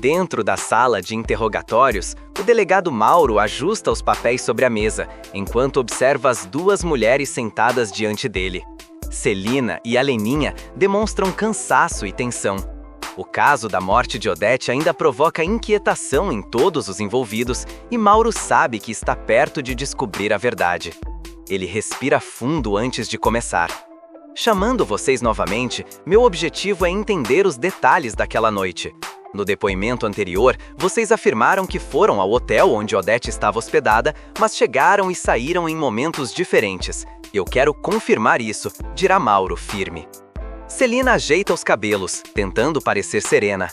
Dentro da sala de interrogatórios, o delegado Mauro ajusta os papéis sobre a mesa, enquanto observa as duas mulheres sentadas diante dele. Celina e a Leninha demonstram cansaço e tensão. O caso da morte de Odete ainda provoca inquietação em todos os envolvidos e Mauro sabe que está perto de descobrir a verdade. Ele respira fundo antes de começar. Chamando vocês novamente, meu objetivo é entender os detalhes daquela noite. No depoimento anterior, vocês afirmaram que foram ao hotel onde Odete estava hospedada, mas chegaram e saíram em momentos diferentes. Eu quero confirmar isso, dirá Mauro, firme. Celina ajeita os cabelos, tentando parecer serena.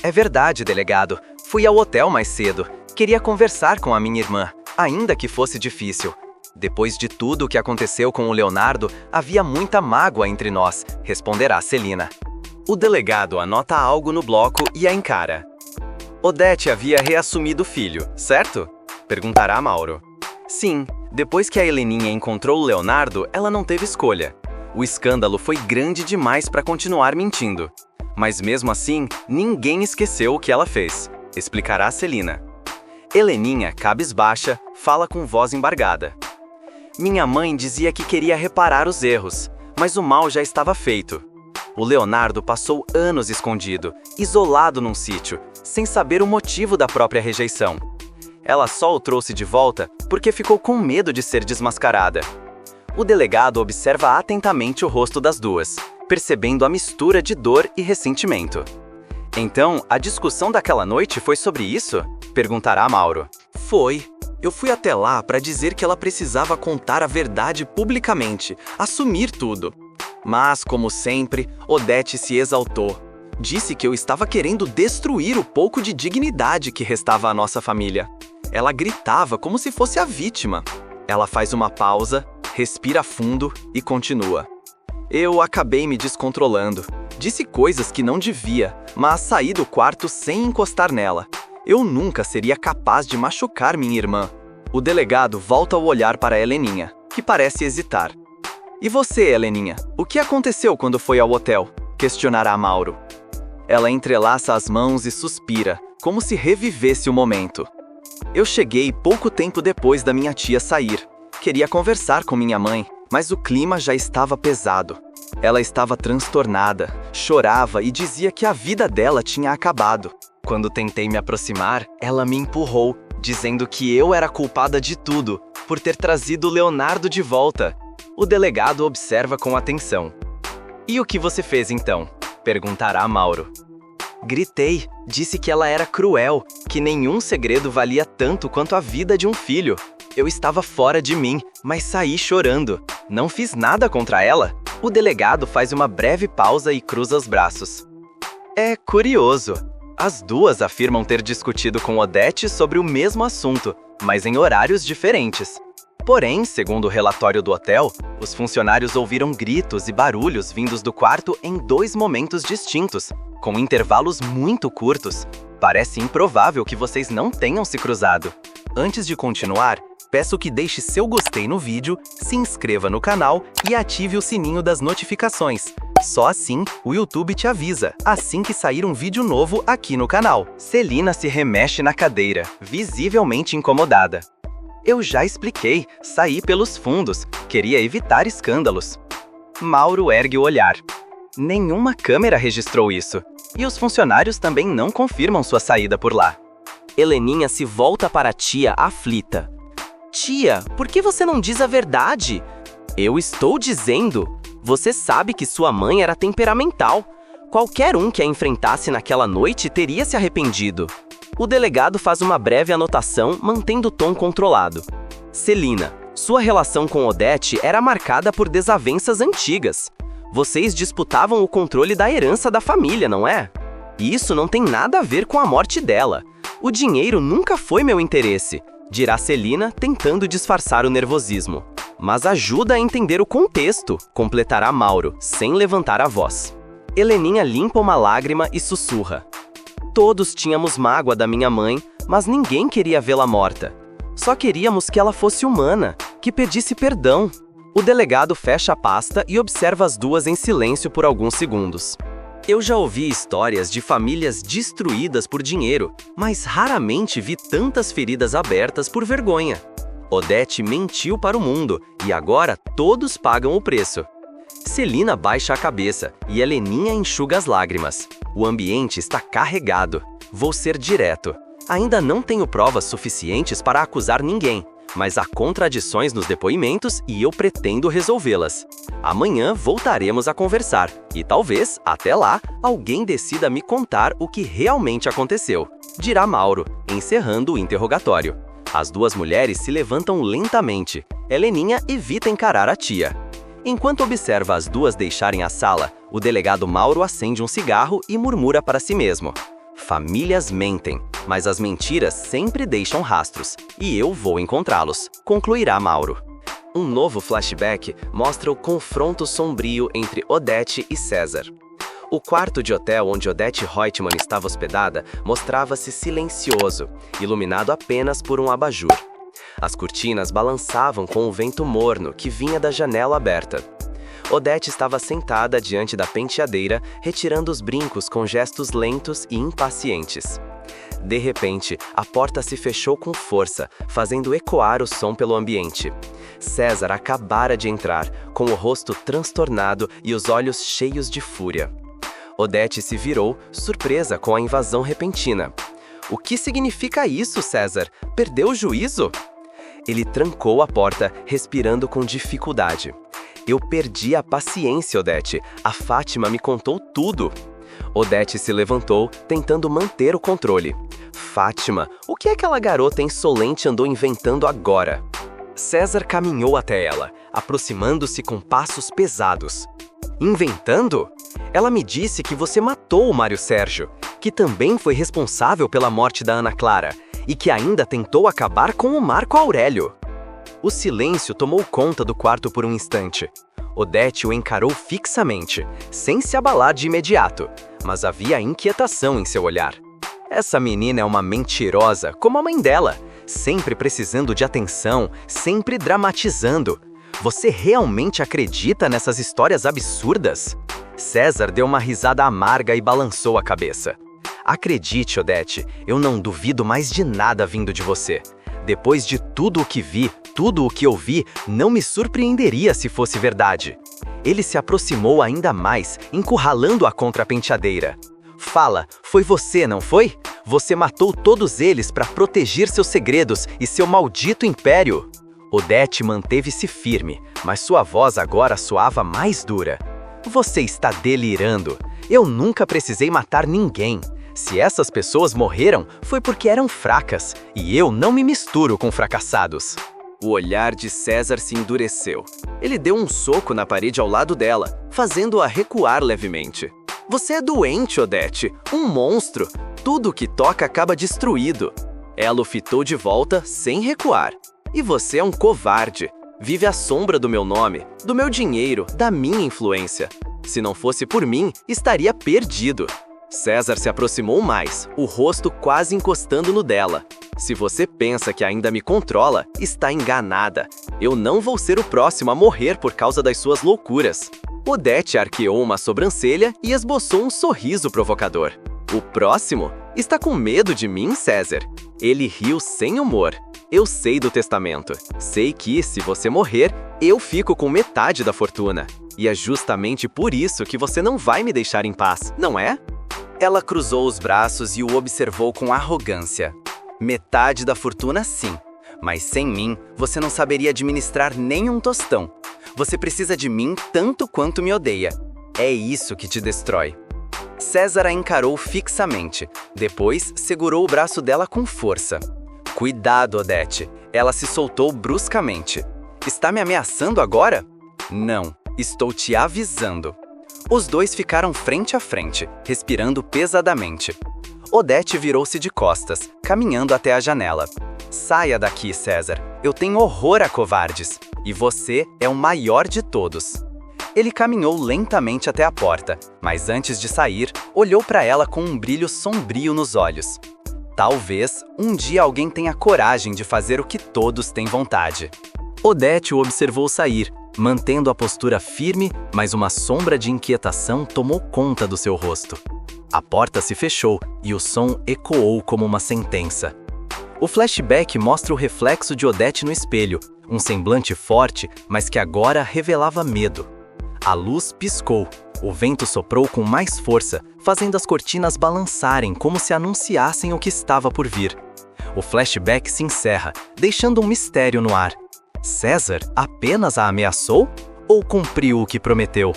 É verdade, delegado. Fui ao hotel mais cedo. Queria conversar com a minha irmã, ainda que fosse difícil. Depois de tudo o que aconteceu com o Leonardo, havia muita mágoa entre nós, responderá Celina. O delegado anota algo no bloco e a encara. Odete havia reassumido o filho, certo? Perguntará Mauro. Sim, depois que a Heleninha encontrou o Leonardo, ela não teve escolha. O escândalo foi grande demais para continuar mentindo. Mas mesmo assim, ninguém esqueceu o que ela fez, explicará Celina. Heleninha, cabisbaixa, fala com voz embargada. Minha mãe dizia que queria reparar os erros, mas o mal já estava feito. O Leonardo passou anos escondido, isolado num sítio, sem saber o motivo da própria rejeição. Ela só o trouxe de volta porque ficou com medo de ser desmascarada. O delegado observa atentamente o rosto das duas, percebendo a mistura de dor e ressentimento. Então, a discussão daquela noite foi sobre isso? Perguntará Mauro. Foi. Eu fui até lá para dizer que ela precisava contar a verdade publicamente, assumir tudo. Mas, como sempre, Odete se exaltou. Disse que eu estava querendo destruir o pouco de dignidade que restava à nossa família. Ela gritava como se fosse a vítima. Ela faz uma pausa, respira fundo e continua. Eu acabei me descontrolando. Disse coisas que não devia, mas saí do quarto sem encostar nela. Eu nunca seria capaz de machucar minha irmã. O delegado volta o olhar para Heleninha, que parece hesitar. E você, Heleninha? O que aconteceu quando foi ao hotel? Questionará Mauro. Ela entrelaça as mãos e suspira, como se revivesse o momento. Eu cheguei pouco tempo depois da minha tia sair. Queria conversar com minha mãe, mas o clima já estava pesado. Ela estava transtornada, chorava e dizia que a vida dela tinha acabado. Quando tentei me aproximar, ela me empurrou, dizendo que eu era culpada de tudo, por ter trazido Leonardo de volta. O delegado observa com atenção. E o que você fez então? Perguntará Mauro. Gritei, disse que ela era cruel, que nenhum segredo valia tanto quanto a vida de um filho. Eu estava fora de mim, mas saí chorando. Não fiz nada contra ela. O delegado faz uma breve pausa e cruza os braços. É curioso. As duas afirmam ter discutido com Odete sobre o mesmo assunto, mas em horários diferentes. Porém, segundo o relatório do hotel, os funcionários ouviram gritos e barulhos vindos do quarto em 2 momentos distintos, com intervalos muito curtos. Parece improvável que vocês não tenham se cruzado. Antes de continuar, peço que deixe seu gostei no vídeo, se inscreva no canal e ative o sininho das notificações. Só assim, o YouTube te avisa, assim que sair um vídeo novo aqui no canal. Celina se remexe na cadeira, visivelmente incomodada. Eu já expliquei, saí pelos fundos, queria evitar escândalos. Mauro ergue o olhar. Nenhuma câmera registrou isso, e os funcionários também não confirmam sua saída por lá. Heleninha se volta para a tia aflita. Tia, por que você não diz a verdade? Eu estou dizendo. Você sabe que sua mãe era temperamental. Qualquer um que a enfrentasse naquela noite teria se arrependido. O delegado faz uma breve anotação, mantendo o tom controlado. Celina, sua relação com Odete era marcada por desavenças antigas. Vocês disputavam o controle da herança da família, não é? E isso não tem nada a ver com a morte dela. O dinheiro nunca foi meu interesse, dirá Celina, tentando disfarçar o nervosismo. Mas ajuda a entender o contexto, completará Mauro, sem levantar a voz. Heleninha limpa uma lágrima e sussurra. Todos tínhamos mágoa da minha mãe, mas ninguém queria vê-la morta. Só queríamos que ela fosse humana, que pedisse perdão. O delegado fecha a pasta e observa as duas em silêncio por alguns segundos. Eu já ouvi histórias de famílias destruídas por dinheiro, mas raramente vi tantas feridas abertas por vergonha. Odete mentiu para o mundo e agora todos pagam o preço. Celina baixa a cabeça e Heleninha enxuga as lágrimas. O ambiente está carregado. Vou ser direto. Ainda não tenho provas suficientes para acusar ninguém, mas há contradições nos depoimentos e eu pretendo resolvê-las. Amanhã voltaremos a conversar e talvez, até lá, alguém decida me contar o que realmente aconteceu, dirá Mauro, encerrando o interrogatório. As duas mulheres se levantam lentamente. Heleninha evita encarar a tia. Enquanto observa as duas deixarem a sala, o delegado Mauro acende um cigarro e murmura para si mesmo. Famílias mentem, mas as mentiras sempre deixam rastros, e eu vou encontrá-los, concluirá Mauro. Um novo flashback mostra o confronto sombrio entre Odete e César. O quarto de hotel onde Odete Reutemann estava hospedada mostrava-se silencioso, iluminado apenas por um abajur. As cortinas balançavam com o vento morno que vinha da janela aberta. Odete estava sentada diante da penteadeira, retirando os brincos com gestos lentos e impacientes. De repente, a porta se fechou com força, fazendo ecoar o som pelo ambiente. César acabara de entrar, com o rosto transtornado e os olhos cheios de fúria. Odete se virou, surpresa com a invasão repentina. O que significa isso, César? Perdeu o juízo? Ele trancou a porta, respirando com dificuldade. Eu perdi a paciência, Odete. A Fátima me contou tudo. Odete se levantou, tentando manter o controle. Fátima, o que aquela garota insolente andou inventando agora? César caminhou até ela, aproximando-se com passos pesados. Inventando? Ela me disse que você matou o Mário Sérgio, que também foi responsável pela morte da Ana Clara e que ainda tentou acabar com o Marco Aurélio. O silêncio tomou conta do quarto por um instante. Odete o encarou fixamente, sem se abalar de imediato, mas havia inquietação em seu olhar. Essa menina é uma mentirosa, como a mãe dela, sempre precisando de atenção, sempre dramatizando. Você realmente acredita nessas histórias absurdas? César deu uma risada amarga e balançou a cabeça. Acredite, Odete, eu não duvido mais de nada vindo de você. Depois de tudo o que vi, tudo o que ouvi, não me surpreenderia se fosse verdade. Ele se aproximou ainda mais, encurralando-a contra a penteadeira. Fala, foi você, não foi? Você matou todos eles para proteger seus segredos e seu maldito império. Odete manteve-se firme, mas sua voz agora soava mais dura. Você está delirando. Eu nunca precisei matar ninguém. Se essas pessoas morreram, foi porque eram fracas, e eu não me misturo com fracassados. O olhar de César se endureceu. Ele deu um soco na parede ao lado dela, fazendo-a recuar levemente. Você é doente, Odete, um monstro. Tudo que toca acaba destruído. Ela o fitou de volta, sem recuar. E você é um covarde. Vive à sombra do meu nome, do meu dinheiro, da minha influência. Se não fosse por mim, estaria perdido. César se aproximou mais, o rosto quase encostando no dela. Se você pensa que ainda me controla, está enganada. Eu não vou ser o próximo a morrer por causa das suas loucuras. Odete arqueou uma sobrancelha e esboçou um sorriso provocador. O próximo? Está com medo de mim, César? Ele riu sem humor. Eu sei do testamento. Sei que, se você morrer, eu fico com metade da fortuna. E é justamente por isso que você não vai me deixar em paz, não é? Ela cruzou os braços e o observou com arrogância. Metade da fortuna, sim. Mas sem mim, você não saberia administrar nem um tostão. Você precisa de mim tanto quanto me odeia. É isso que te destrói. César a encarou fixamente. Depois, segurou o braço dela com força. Cuidado, Odete. Ela se soltou bruscamente. Está me ameaçando agora? Não, estou te avisando. Os dois ficaram frente a frente, respirando pesadamente. Odete virou-se de costas, caminhando até a janela. Saia daqui, César. Eu tenho horror a covardes. E você é o maior de todos. Ele caminhou lentamente até a porta, mas antes de sair, olhou para ela com um brilho sombrio nos olhos. Talvez um dia alguém tenha coragem de fazer o que todos têm vontade. Odete o observou sair, mantendo a postura firme, mas uma sombra de inquietação tomou conta do seu rosto. A porta se fechou e o som ecoou como uma sentença. O flashback mostra o reflexo de Odete no espelho, um semblante forte, mas que agora revelava medo. A luz piscou, o vento soprou com mais força, fazendo as cortinas balançarem como se anunciassem o que estava por vir. O flashback se encerra, deixando um mistério no ar. César apenas a ameaçou ou cumpriu o que prometeu?